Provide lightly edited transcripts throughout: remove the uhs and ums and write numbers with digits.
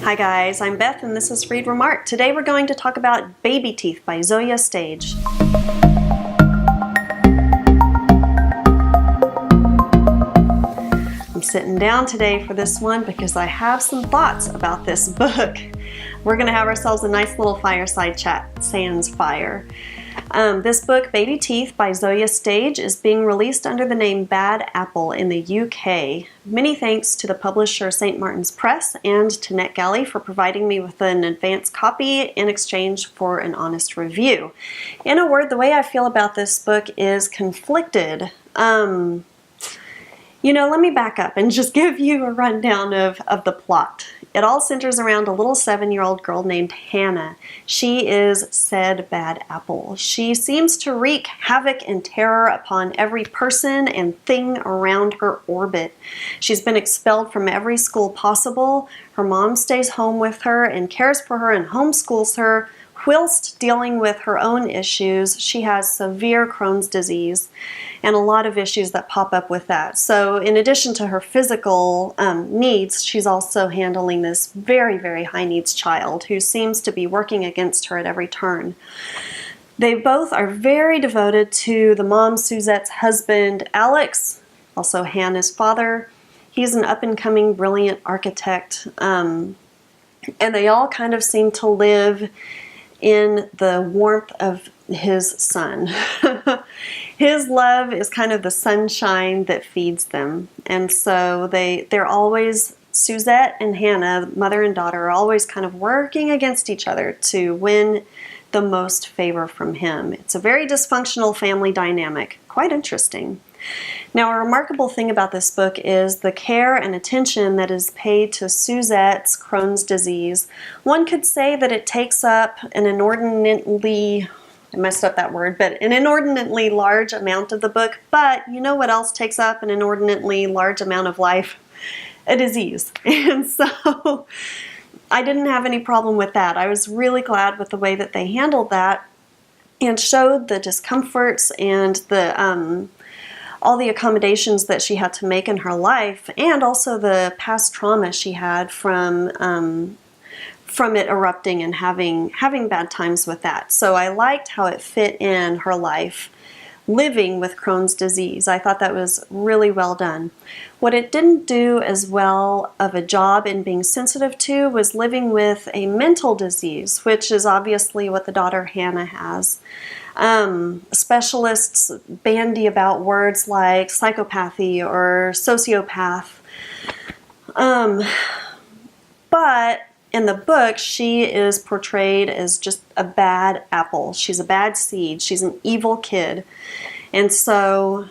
Hi guys, I'm Beth and this is Remark. Today we're going to talk about Baby Teeth by Zoje Stage. I'm sitting down today for this one because I have some thoughts about this book. We're going to have ourselves a nice little fireside chat, sans fire. This book, Baby Teeth by Zoje Stage, is being released under the name Bad Apple in the UK. Many thanks to the publisher St. Martin's Press and to NetGalley for providing me with an advance copy in exchange for an honest review. In a word, the way I feel about this book is conflicted. Let me back up and just give you a rundown of the plot. It all centers around a little 7-year-old girl named Hannah. She is said bad apple. She seems to wreak havoc and terror upon every person and thing around her orbit. She's been expelled from every school possible. Her mom stays home with her and cares for her and homeschools her. Whilst dealing with her own issues, she has severe Crohn's disease and a lot of issues that pop up with that. So in addition to her physical needs, she's also handling this very, very high needs child who seems to be working against her at every turn. They both are very devoted to the mom, Suzette's husband, Alex, also Hannah's father. He's an up-and-coming brilliant architect, and they all kind of seem to live in the warmth of his son. His love is kind of the sunshine that feeds them. And so they're always, Suzette and Hannah, mother and daughter, are always kind of working against each other to win the most favor from him. It's a very dysfunctional family dynamic. Quite interesting. Now, a remarkable thing about this book is the care and attention that is paid to Suzette's Crohn's disease. One could say that it takes up an inordinately, I messed up that word, but an inordinately large amount of the book. But you know what else takes up an inordinately large amount of life? A disease. And so I didn't have any problem with that. I was really glad with the way that they handled that and showed the discomforts and the all the accommodations that she had to make in her life, and also the past trauma she had from it erupting and having bad times with that. So I liked how it fit in her life living with Crohn's disease. I thought that was really well done. What it didn't do as well of a job in being sensitive to was living with a mental disease, which is obviously what the daughter Hannah has. Specialists bandy about words like psychopathy or sociopath. But in the book, she is portrayed as just a bad apple. She's a bad seed. She's an evil kid. And so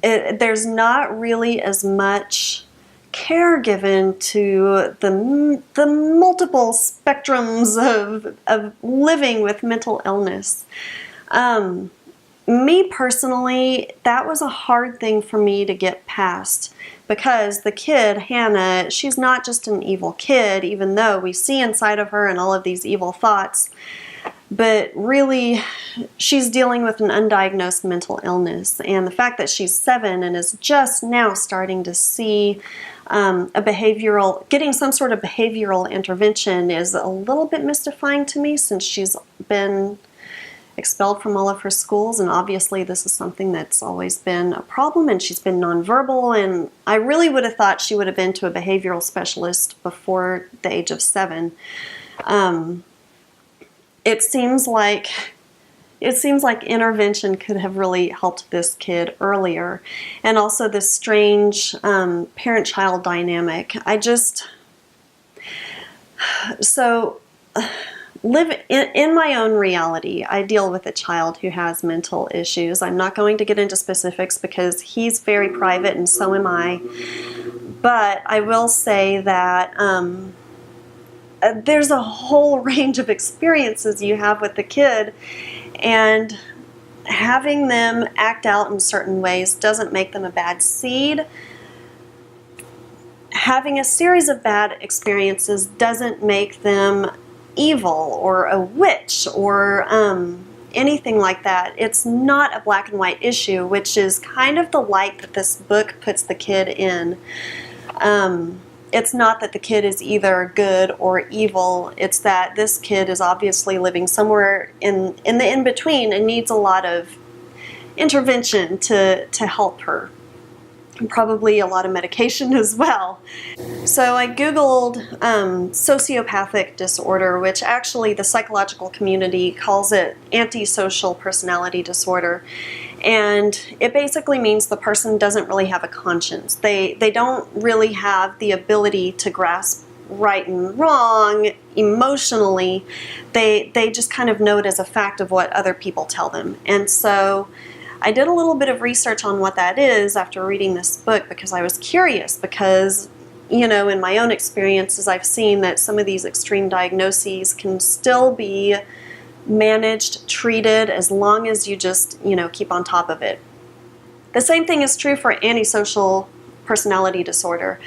there's not really as much care given to the multiple spectrums of living with mental illness. Me personally, that was a hard thing for me to get past because the kid, Hannah, she's not just an evil kid, even though we see inside of her and all of these evil thoughts, but really she's dealing with an undiagnosed mental illness. And the fact that she's 7 and is just now starting to see getting some sort of behavioral intervention is a little bit mystifying to me since she's been expelled from all of her schools, and obviously this is something that's always been a problem, and she's been nonverbal, and I really would have thought she would have been to a behavioral specialist before the age of 7. It seems like intervention could have really helped this kid earlier, and also this strange parent-child dynamic. Live in my own reality. I deal with a child who has mental issues. I'm not going to get into specifics because he's very private and so am I. But I will say that there's a whole range of experiences you have with the kid, and having them act out in certain ways doesn't make them a bad seed. Having a series of bad experiences doesn't make them evil or a witch or anything like that. It's not a black and white issue, which is kind of the light that this book puts the kid in. it's not that the kid is either good or evil. It's that this kid is obviously living somewhere in the in-between and needs a lot of intervention to help her. And probably a lot of medication as well. So I Googled sociopathic disorder, which actually the psychological community calls it antisocial personality disorder. And it basically means the person doesn't really have a conscience. They don't really have the ability to grasp right and wrong emotionally. They just kind of know it as a fact of what other people tell them. And so I did a little bit of research on what that is after reading this book, because I was curious, because, you know, in my own experiences, I've seen that some of these extreme diagnoses can still be managed, treated, as long as you just, you know, keep on top of it. The same thing is true for antisocial personality disorder.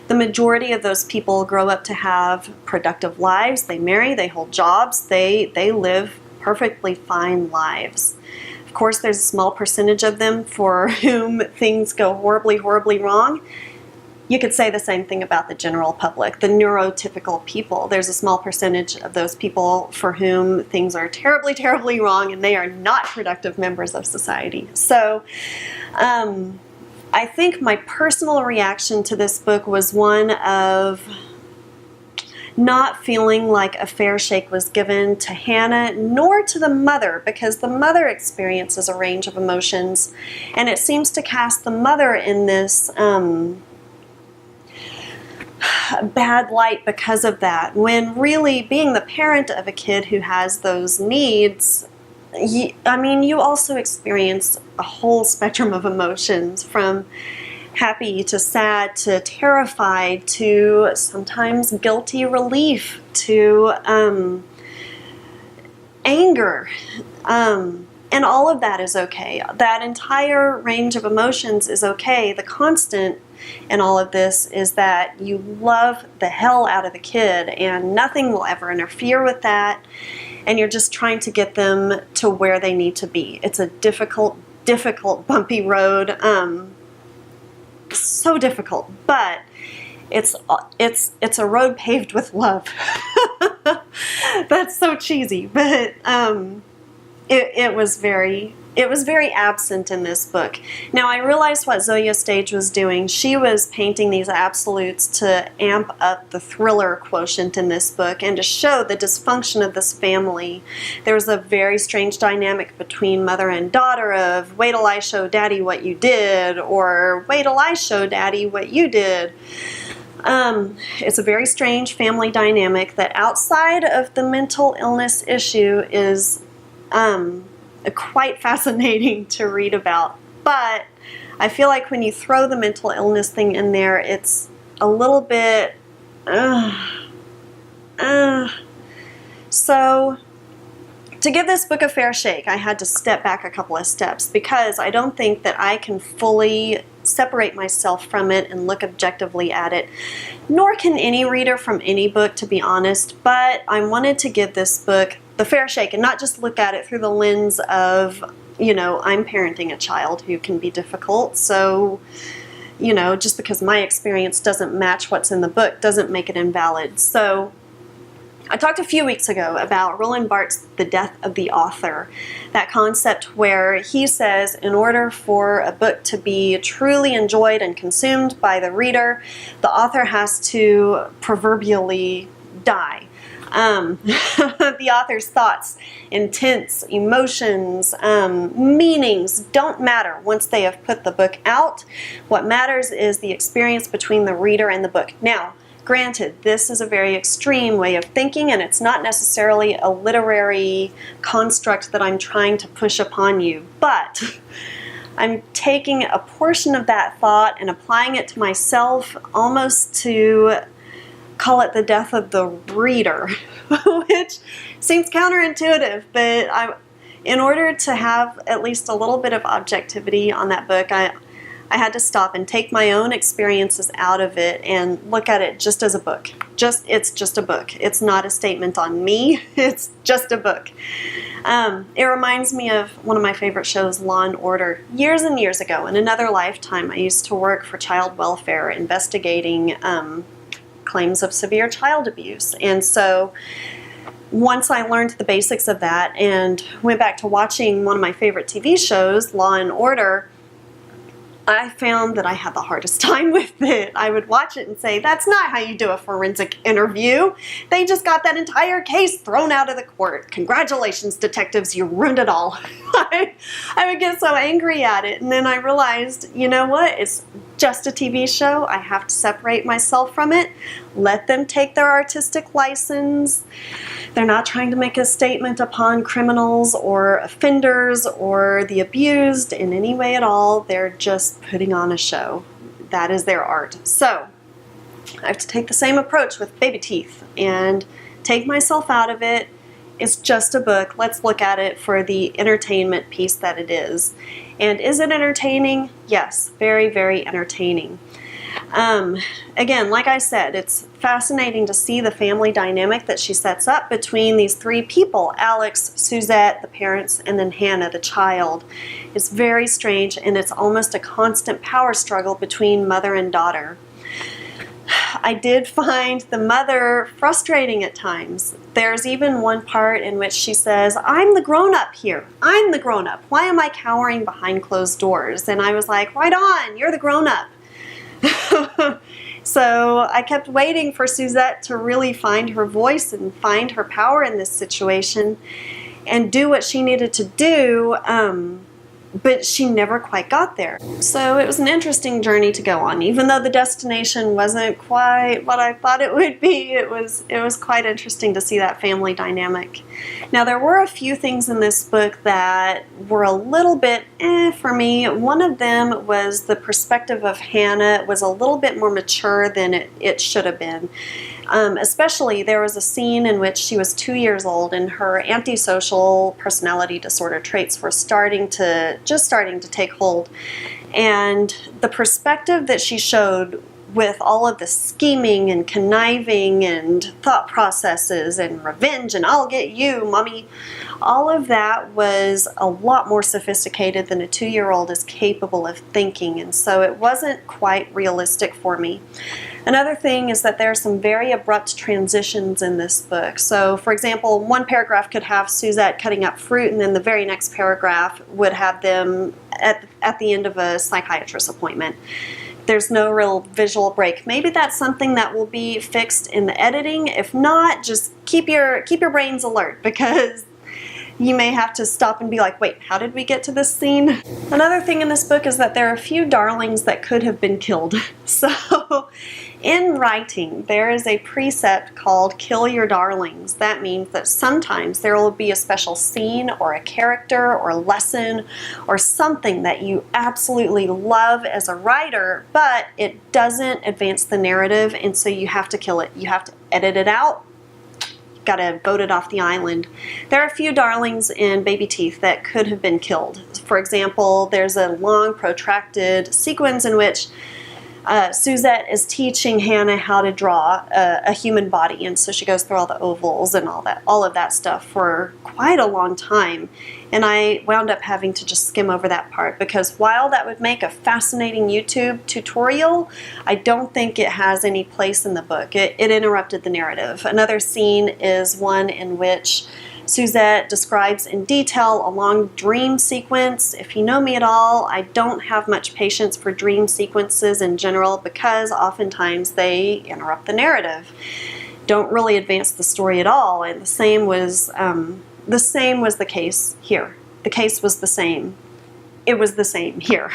The majority of those people grow up to have productive lives. They marry, they hold jobs, they live perfectly fine lives. Of course, there's a small percentage of them for whom things go horribly, horribly wrong. You could say the same thing about the general public, the neurotypical people. There's a small percentage of those people for whom things are terribly, terribly wrong, and they are not productive members of society. So I think my personal reaction to this book was one of not feeling like a fair shake was given to Hannah, nor to the mother, because the mother experiences a range of emotions, and it seems to cast the mother in this bad light because of that, when really being the parent of a kid who has those needs, you also experience a whole spectrum of emotions, from happy to sad to terrified to sometimes guilty relief to anger. And all of that is okay. That entire range of emotions is okay. The constant in all of this is that you love the hell out of the kid, and nothing will ever interfere with that, and you're just trying to get them to where they need to be. It's a difficult, bumpy road. So difficult, but it's a road paved with love. That's so cheesy, but it was very absent in this book. Now, I realized what Zoje Stage was doing. She was painting these absolutes to amp up the thriller quotient in this book and to show the dysfunction of this family. There was a very strange dynamic between mother and daughter of, wait till I show daddy what you did, or wait till I show daddy what you did. It's a very strange family dynamic that, outside of the mental illness issue, is quite fascinating to read about. But I feel like when you throw the mental illness thing in there, it's a little bit so to give this book a fair shake, I had to step back a couple of steps, because I don't think that I can fully separate myself from it and look objectively at it, nor can any reader from any book, to be honest. But I wanted to give this book the fair shake and not just look at it through the lens of, you know, I'm parenting a child who can be difficult, so, you know, just because my experience doesn't match what's in the book doesn't make it invalid. So I talked a few weeks ago about Roland Barthes' The Death of the Author, that concept where he says in order for a book to be truly enjoyed and consumed by the reader, the author has to proverbially die. The author's thoughts, intents, emotions, meanings don't matter once they have put the book out. What matters is the experience between the reader and the book. Now, granted, this is a very extreme way of thinking, and it's not necessarily a literary construct that I'm trying to push upon you, but I'm taking a portion of that thought and applying it to myself, almost to call it the death of the reader, which seems counterintuitive, but in order to have at least a little bit of objectivity on that book, I had to stop and take my own experiences out of it and look at it just as a book. It's just a book. It's not a statement on me. It's just a book. It reminds me of one of my favorite shows, Law and Order. Years and years ago, in another lifetime, I used to work for child welfare, investigating claims of severe child abuse. And so once I learned the basics of that and went back to watching one of my favorite TV shows, Law and Order, I found that I had the hardest time with it. I would watch it and say, that's not how you do a forensic interview. They just got that entire case thrown out of the court. Congratulations, detectives, you ruined it all. I would get so angry at it, and then I realized, you know what, it's just a TV show. I have to separate myself from it. Let them take their artistic license. They're not trying to make a statement upon criminals or offenders or the abused in any way at all. They're just putting on a show. That is their art. So I have to take the same approach with Baby Teeth and take myself out of it. It's just a book. Let's look at it for the entertainment piece that it is. And is it entertaining? Yes, very, very entertaining. Again, like I said, it's fascinating to see the family dynamic that she sets up between these three people, Alex, Suzette, the parents, and then Hannah, the child. It's very strange, and it's almost a constant power struggle between mother and daughter. I did find the mother frustrating at times. There's even one part in which she says, I'm the grown-up here. I'm the grown-up. Why am I cowering behind closed doors? And I was like, right on, you're the grown-up. So I kept waiting for Suzette to really find her voice and find her power in this situation and do what she needed to do, but she never quite got there. So it was an interesting journey to go on. Even though the destination wasn't quite what I thought it would be, it was quite interesting to see that family dynamic. Now, there were a few things in this book that were a little bit for me. One of them was the perspective of Hannah was a little bit more mature than it should have been. Especially, there was a scene in which she was 2 years old and her antisocial personality disorder traits were just starting to take hold. And the perspective that she showed with all of the scheming and conniving and thought processes and revenge and I'll get you, mommy, all of that was a lot more sophisticated than a 2-year-old is capable of thinking, and so it wasn't quite realistic for me. Another thing is that there are some very abrupt transitions in this book. So, for example, one paragraph could have Suzette cutting up fruit, and then the very next paragraph would have them at the end of a psychiatrist appointment. There's no real visual break. Maybe that's something that will be fixed in the editing. If not, just keep your brains alert, because you may have to stop and be like, wait, how did we get to this scene? Another thing in this book is that there are a few darlings that could have been killed. So in writing, there is a precept called kill your darlings. That means that sometimes there will be a special scene or a character or lesson or something that you absolutely love as a writer, but it doesn't advance the narrative, and so you have to kill it. You have to edit it out. Got to vote it off the island. There are a few darlings in Baby Teeth that could have been killed. For example, there's a long protracted sequence in which Suzette is teaching Hannah how to draw a human body, and so she goes through all the ovals and all of that stuff for quite a long time. And I wound up having to just skim over that part, because while that would make a fascinating YouTube tutorial, I don't think it has any place in the book. It interrupted the narrative. Another scene is one in which Suzette describes in detail a long dream sequence. If you know me at all, I don't have much patience for dream sequences in general, because oftentimes they interrupt the narrative, don't really advance the story at all. And the same was the case here. The case was the same. It was the same here.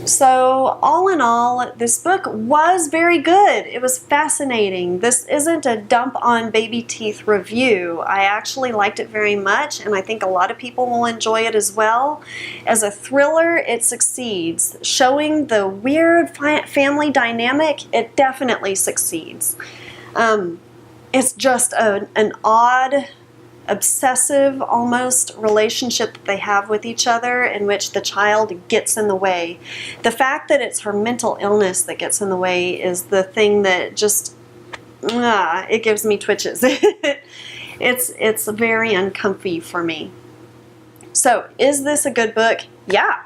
So all in all, this book was very good. It was fascinating. This isn't a dump on Baby Teeth review. I actually liked it very much, and I think a lot of people will enjoy it as well. As a thriller, it succeeds. Showing the weird family dynamic, it definitely succeeds. It's just an odd, obsessive almost relationship that they have with each other, in which the child gets in the way. The fact that it's her mental illness that gets in the way is the thing that just it gives me twitches. It's very uncomfy for me. So is this a good book? Yeah.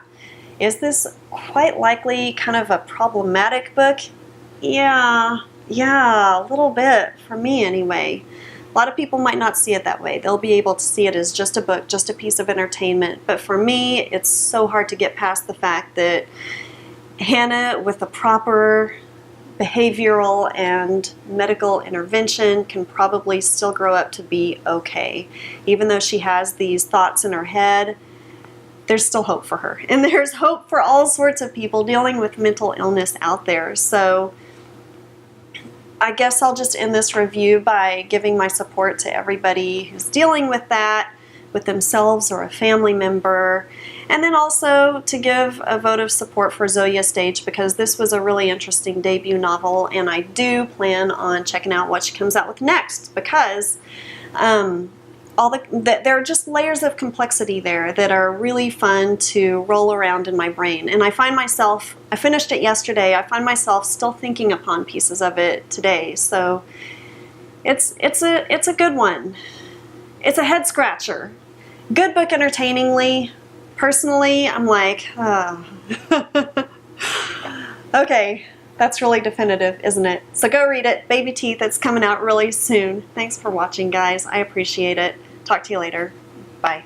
Is this quite likely kind of a problematic book? Yeah, yeah, a little bit, for me anyway. A lot of people might not see it that way. They'll be able to see it as just a book, just a piece of entertainment. But for me, it's so hard to get past the fact that Hannah, with the proper behavioral and medical intervention, can probably still grow up to be okay. Even though she has these thoughts in her head, there's still hope for her. And there's hope for all sorts of people dealing with mental illness out there. So I guess I'll just end this review by giving my support to everybody who's dealing with that, with themselves or a family member. And then also to give a vote of support for Zoje Stage, because this was a really interesting debut novel, and I do plan on checking out what she comes out with next, because there are just layers of complexity there that are really fun to roll around in my brain. And I find myself, I finished it yesterday, I find myself still thinking upon pieces of it today. So it's a good one. It's a head scratcher. Good book entertainingly. Personally, I'm like, okay, that's really definitive, isn't it? So go read it. Baby Teeth, it's coming out really soon. Thanks for watching, guys. I appreciate it. Talk to you later. Bye.